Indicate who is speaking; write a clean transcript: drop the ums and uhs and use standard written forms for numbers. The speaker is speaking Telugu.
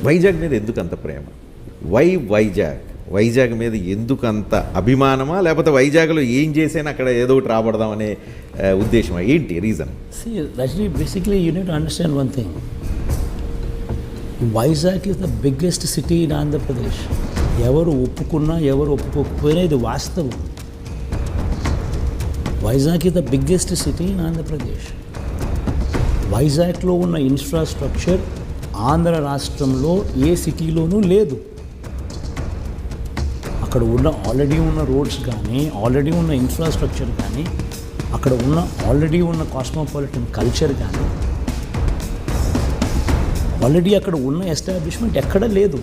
Speaker 1: వైజాగ్ మీద ఎందుకు అంత ప్రేమ? వైజాగ్ మీద ఎందుకు అంత అభిమానమా, లేకపోతే వైజాగ్లో ఏం చేసినా అక్కడ ఏదో ఒకటి రాబడదామనే ఉద్దేశమా? ఏంటి reason?
Speaker 2: Rajani, basically you need to understand one thing. Vizag is the biggest city in Andhra Pradesh. ఎవరు ఒప్పుకున్నా ఎవరు ఒప్పుకోకపోయినా ఇది వాస్తవం. Vizag is the biggest city in Andhra Pradesh. వైజాగ్లో ఉన్న ఇన్ఫ్రాస్ట్రక్చర్ ఆంధ్ర రాష్ట్రంలో ఏ సిటీలోనూ లేదు. అక్కడ ఉన్న ఆల్రెడీ ఉన్న రోడ్స్ కానీ, ఆల్రెడీ ఉన్న ఇన్ఫ్రాస్ట్రక్చర్ కానీ, అక్కడ ఉన్న ఆల్రెడీ ఉన్న కాస్మోపాలిటన్ కల్చర్ కానీ, ఆల్రెడీ అక్కడ ఉన్న ఎస్టాబ్లిష్మెంట్ ఎక్కడ లేదు.